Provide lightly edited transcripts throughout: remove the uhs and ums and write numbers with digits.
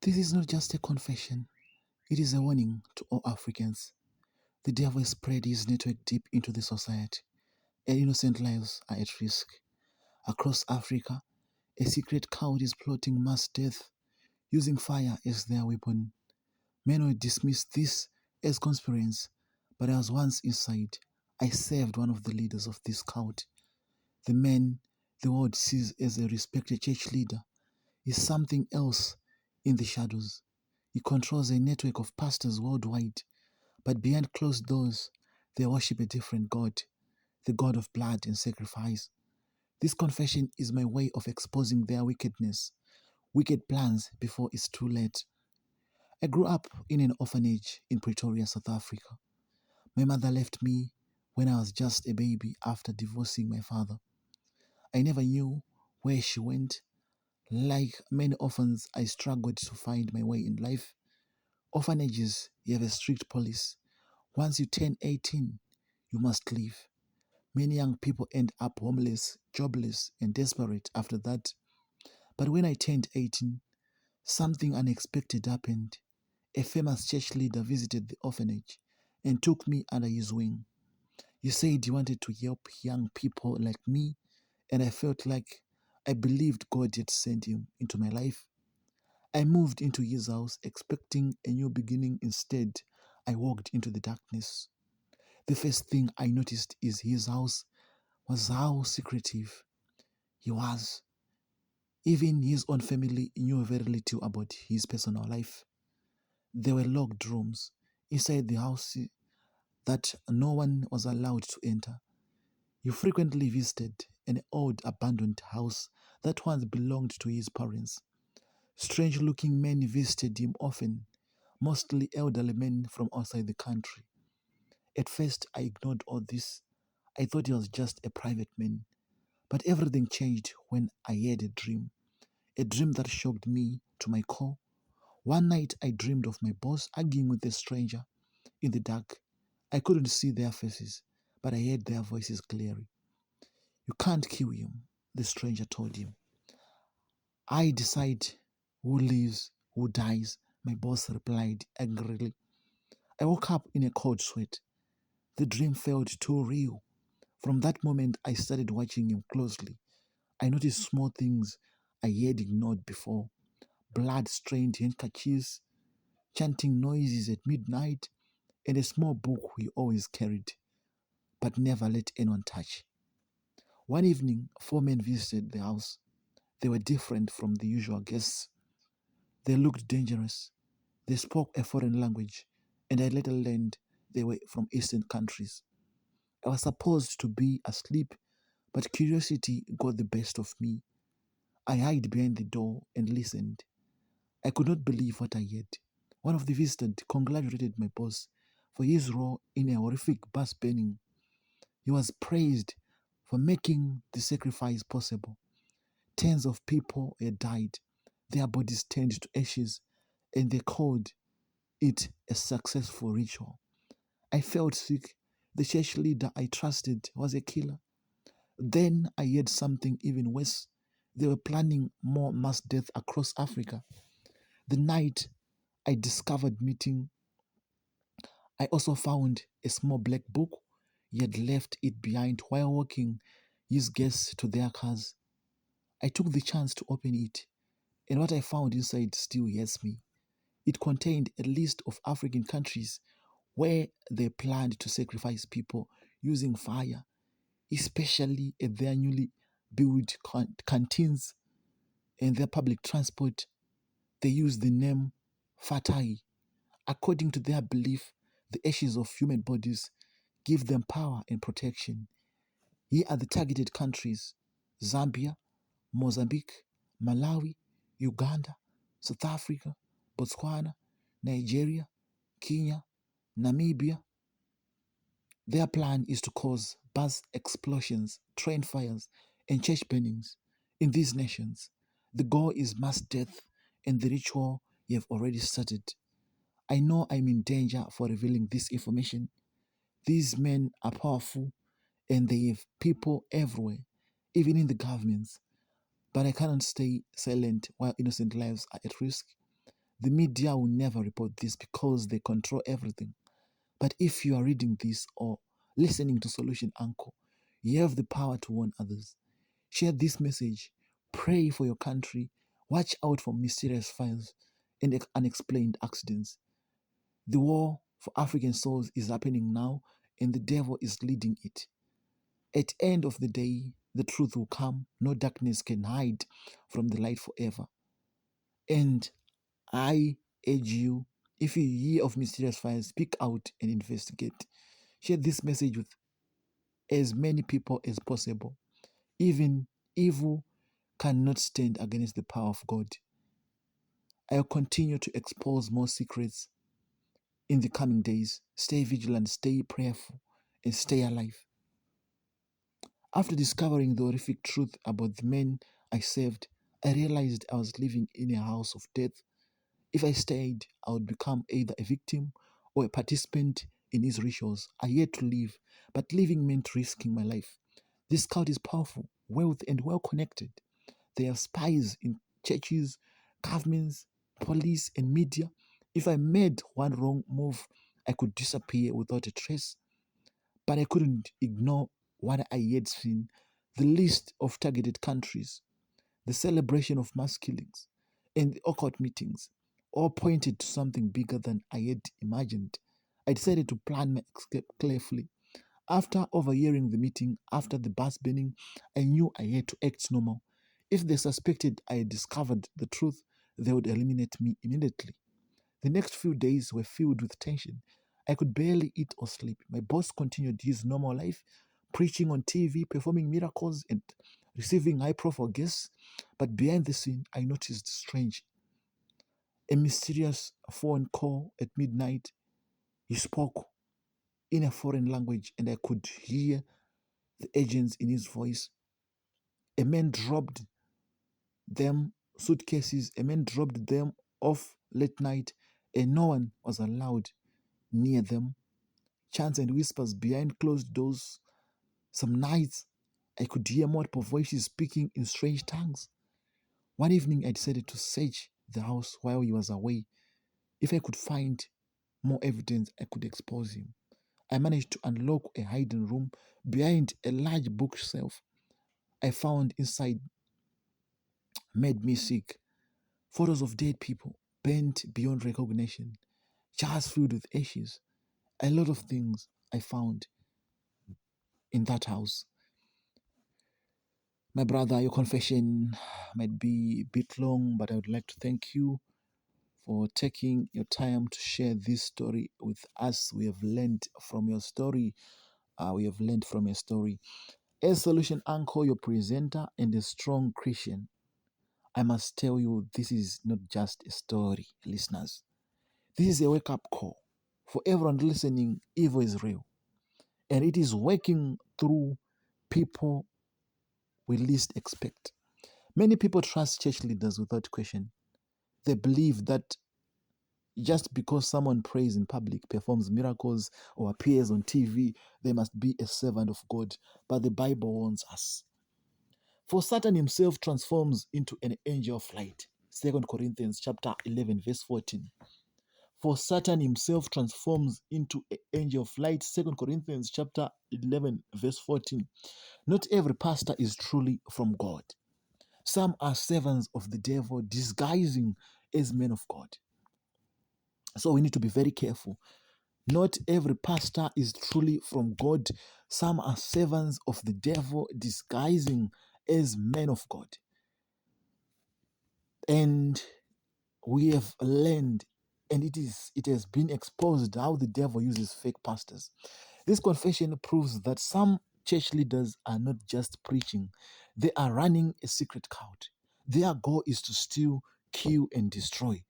This is not just a confession, it is a warning to all Africans. The devil has spread his network deep into the society, and innocent lives are at risk. Across Africa, a secret cult is plotting mass death using fire as their weapon. Many will dismiss this as conspiracy, but I was once inside. I served one of the leaders of this cult. The man the world sees as a respected church leader is something else in the shadows. He controls a network of pastors worldwide, but behind closed doors, they worship a different God, the God of blood and sacrifice. This confession is my way of exposing their wickedness, wicked plans before it's too late. I grew up in an orphanage in Pretoria, South Africa. My mother left me when I was just a baby after divorcing my father. I never knew where she went. Like many orphans, I struggled to find my way in life. Orphanages, you have a strict policy. Once you turn 18, you must leave. Many young people end up homeless, jobless, and desperate after that. But when I turned 18, something unexpected happened. A famous church leader visited the orphanage and took me under his wing. He said he wanted to help young people like me, and I felt like I believed God had sent him into my life. I moved into his house expecting a new beginning. Instead, I walked into the darkness. The first thing I noticed is his house was how secretive he was. Even his own family knew very little about his personal life. There were locked rooms inside the house that no one was allowed to enter. He frequently visited an old abandoned house that once belonged to his parents. Strange looking men visited him often, mostly elderly men from outside the country. At first, I ignored all this. I thought he was just a private man. But everything changed when I had a dream that shocked me to my core. One night, I dreamed of my boss arguing with a stranger in the dark. I couldn't see their faces, but I heard their voices clearly. You can't kill him, the stranger told him. I decide who lives, who dies, my boss replied angrily. I woke up in a cold sweat. The dream felt too real. From that moment, I started watching him closely. I noticed small things I had ignored before: blood stained handkerchiefs, chanting noises at midnight, and a small book we always carried, but never let anyone touch. One evening, four men visited the house. They were different from the usual guests. They looked dangerous. They spoke a foreign language, and I later learned they were from Eastern countries. I was supposed to be asleep, but curiosity got the best of me. I hid behind the door and listened. I could not believe what I heard. One of the visitors congratulated my boss for his role in a horrific bus burning. He was praised for making the sacrifice possible. Tens of people had died, their bodies turned to ashes, and they called it a successful ritual. I felt sick. The church leader I trusted was a killer. Then I heard something even worse. They were planning more mass death across Africa. The night I discovered meeting, I also found a small black book. He had left it behind while walking his guests to their cars. I took the chance to open it, and what I found inside still hurts me. It contained a list of African countries where they planned to sacrifice people using fire, especially at their newly built canteens and their public transport. They used the name Fatai. According to their belief, the ashes of human bodies give them power and protection. Here are the targeted countries: Zambia, Mozambique, Malawi, Uganda, South Africa, Botswana, Nigeria, Kenya, Namibia. Their plan is to cause bus explosions, train fires, and church burnings in these nations. The goal is mass death, and the ritual you have already started. I know I'm in danger for revealing this information. These men are powerful and they have people everywhere, even in the governments. But I cannot stay silent while innocent lives are at risk. The media will never report this because they control everything. But if you are reading this or listening to Solution Anchor, you have the power to warn others. Share this message. Pray for your country. Watch out for mysterious fires and unexplained accidents. The war for African souls is happening now, and the devil is leading it. At the end of the day, the truth will come. No darkness can hide from the light forever. And I urge you, if you hear of mysterious fires, speak out and investigate. Share this message with as many people as possible. Even evil cannot stand against the power of God. I'll continue to expose more secrets in the coming days. Stay vigilant, stay prayerful, and stay alive. After discovering the horrific truth about the men I saved, I realized I was living in a house of death. If I stayed, I would become either a victim or a participant in his rituals. I had to live, but living meant risking my life. This cult is powerful, wealthy, and well connected. They have spies in churches, governments, police, and media. If I made one wrong move, I could disappear without a trace. But I couldn't ignore what I had seen, the list of targeted countries, the celebration of mass killings, and the occult meetings all pointed to something bigger than I had imagined. I decided to plan my escape carefully. After overhearing the meeting, after the bus burning, I knew I had to act normal. If they suspected I had discovered the truth, they would eliminate me immediately. The next few days were filled with tension. I could barely eat or sleep. My boss continued his normal life, preaching on TV, performing miracles, and receiving high profile guests. But behind the scene, I noticed strange. A mysterious phone call at midnight. He spoke in a foreign language, and I could hear the agents in his voice. A man dropped them suitcases, a man dropped them off late night, and no one was allowed near them. Chants and whispers behind closed doors. Some nights I could hear multiple voices speaking in strange tongues. One evening I decided to search the house while he was away. If I could find more evidence, I could expose him. I managed to unlock a hidden room behind a large bookshelf. I found inside made me sick. Photos of dead people, bent beyond recognition, jars filled with ashes. A lot of things I found in that house. My brother, your confession might be a bit long, but I would like to thank you for taking your time to share this story with us. We have learned from your story. We have learned from your story. As Solution Anchor, your presenter and a strong Christian, I must tell you this is not just a story, listeners. This is a wake up call. For everyone listening, evil is real. And it is working through people we least expect. Many people trust church leaders without question. They believe that just because someone prays in public, performs miracles, or appears on TV, they must be a servant of God. But the Bible warns us. For Satan himself transforms into an angel of light. 2 Corinthians chapter 11, verse 14. For Satan himself transforms into an angel of light. 2 Corinthians chapter 11, verse 14. Not every pastor is truly from God. Some are servants of the devil disguising as men of God. So we need to be very careful. Not every pastor is truly from God. Some are servants of the devil disguising as men of God. And we have learned, and it has been exposed how the devil uses fake pastors. This confession proves that some church leaders are not just preaching, they are running a secret cult. Their goal is to steal, kill, and destroy.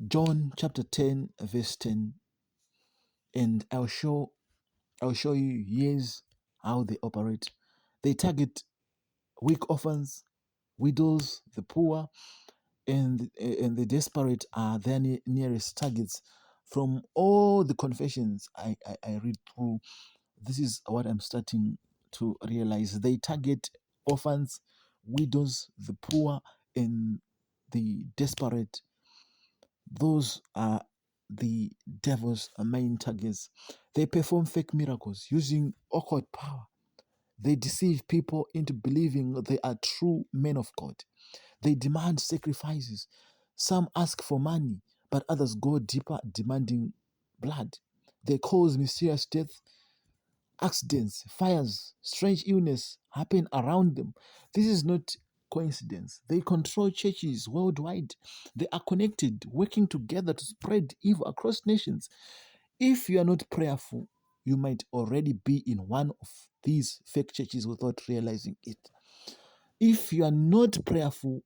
John chapter 10, verse 10, and I'll show you here's how they operate. They target weak orphans, widows, the poor, and the desperate are their nearest targets. From all the confessions I read through, this is what I'm starting to realize. They target orphans, widows, the poor, and the desperate. Those are the devil's main targets. They perform fake miracles using occult power. They deceive people into believing they are true men of God. They demand sacrifices. Some ask for money, but others go deeper, demanding blood. They cause mysterious death, accidents, fires, strange illness happen around them. This is not coincidence. They control churches worldwide. They are connected, working together to spread evil across nations. If you are not prayerful, you might already be in one of these fake churches without realizing it. If you are not prayerful,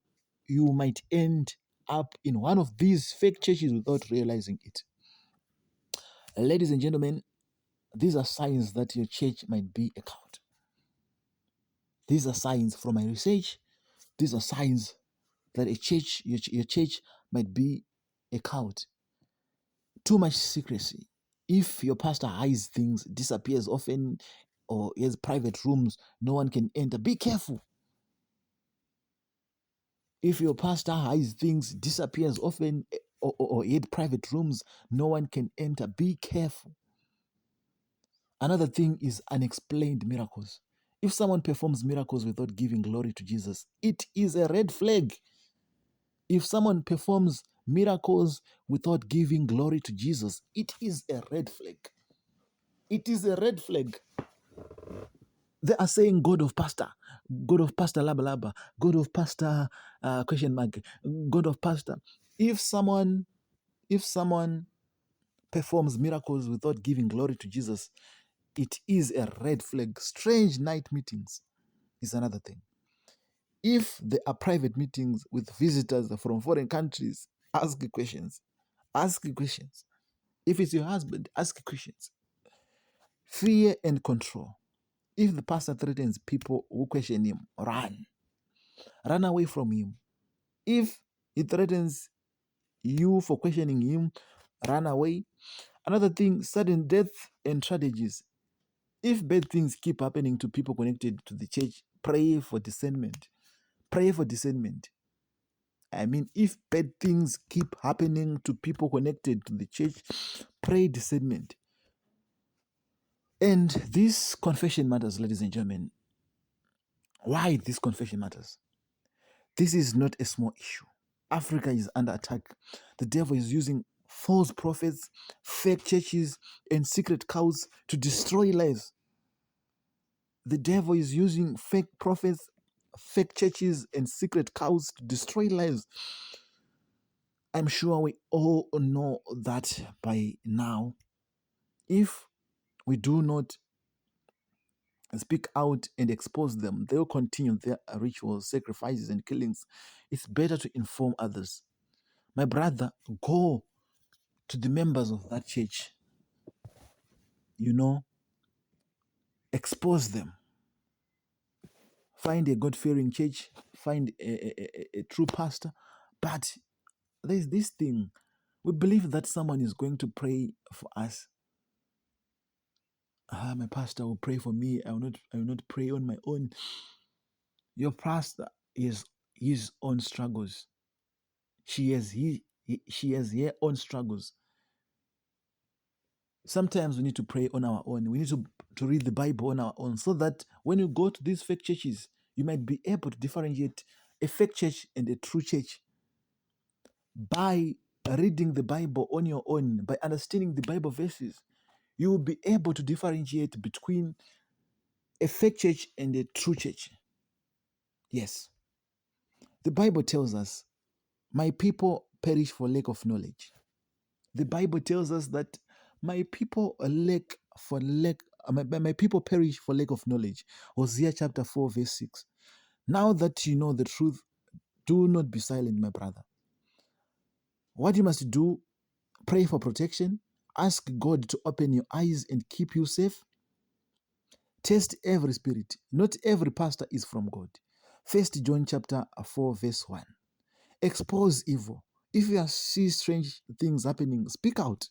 you might end up in one of these fake churches without realizing it. Ladies and gentlemen, these are signs that your church might be a cult. These are signs from my research. These are signs that a church, your church might be a cult. Too much secrecy. If your pastor hides things, disappears often, or he has private rooms, no one can enter. Be careful. If your pastor hides things, disappears often, or he had private rooms, no one can enter. Be careful. Another thing is unexplained miracles. If someone performs miracles without giving glory to Jesus, it is a red flag. If someone performs miracles without giving glory to Jesus, it is a red flag. It is a red flag. They are saying God of Pastor Laba Laba, God of Pastor question mark, God of Pastor. If someone performs miracles without giving glory to Jesus, it is a red flag. Strange night meetings is another thing. If there are private meetings with visitors from foreign countries, ask questions. Ask questions. If it's your husband, ask questions. Fear and control. If the pastor threatens people who question him, run. Run away from him. If he threatens you for questioning him, run away. Another thing, sudden death and tragedies. If bad things keep happening to people connected to the church, pray for discernment. Pray for discernment. I mean, if bad things keep happening to people connected to the church, pray discernment. And this confession matters, ladies and gentlemen. Why this confession matters? This is not a small issue. Africa is under attack. The devil is using false prophets, fake churches, and secret cults to destroy lives. The devil is using fake prophets, fake churches, and secret cults to destroy lives. I'm sure we all know that by now. If we do not speak out and expose them, they will continue their rituals, sacrifices, and killings. It's better to inform others. My brother, go to the members of that church, expose them. Find a God-fearing church, find a true pastor. But there's this thing. We believe that someone is going to pray for us. My pastor will pray for me. I will not pray on my own. Your pastor is his own struggles. She has her own struggles. Sometimes we need to pray on our own. We need to read the Bible on our own, so that when you go to these fake churches, you might be able to differentiate a fake church and a true church by reading the Bible on your own, by understanding the Bible verses. You will be able to differentiate between a fake church and a true church. Yes. The Bible tells us, my people perish for lack of knowledge. The Bible tells us that my people my people perish for lack of knowledge. Hosea chapter 4, verse 6. Now that you know the truth, do not be silent, my brother. What you must do, pray for protection, ask God to open your eyes and keep you safe. Test every spirit. Not every pastor is from God. 1 John chapter 4, verse 1. Expose evil. If you see strange things happening, speak out.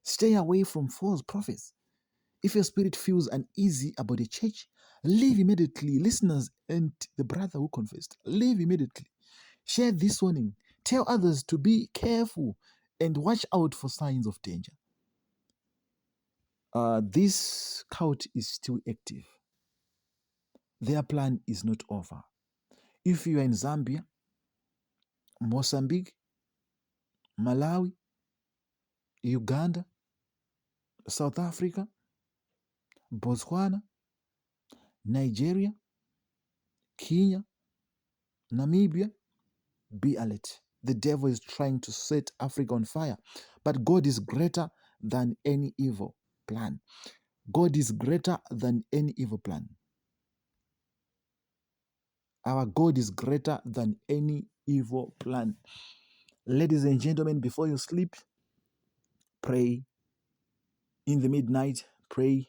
Stay away from false prophets. If your spirit feels uneasy about a church, leave immediately. Listeners and the brother who confessed, leave immediately. Share this warning. Tell others to be careful and watch out for signs of danger. This cult is still active. Their plan is not over. If you are in Zambia, Mozambique, Malawi, Uganda, South Africa, Botswana, Nigeria, Kenya, Namibia, be alert. The devil is trying to set Africa on fire, but God is greater than any evil plan. God is greater than any evil plan. Our God is greater than any evil plan. Ladies and gentlemen, before you sleep, pray. In the midnight, pray.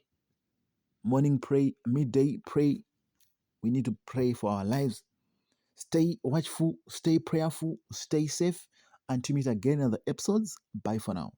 Morning, pray. Midday, pray. We need to pray for our lives. Stay watchful, stay prayerful, stay safe. Until we meet again in the episodes. Bye for now.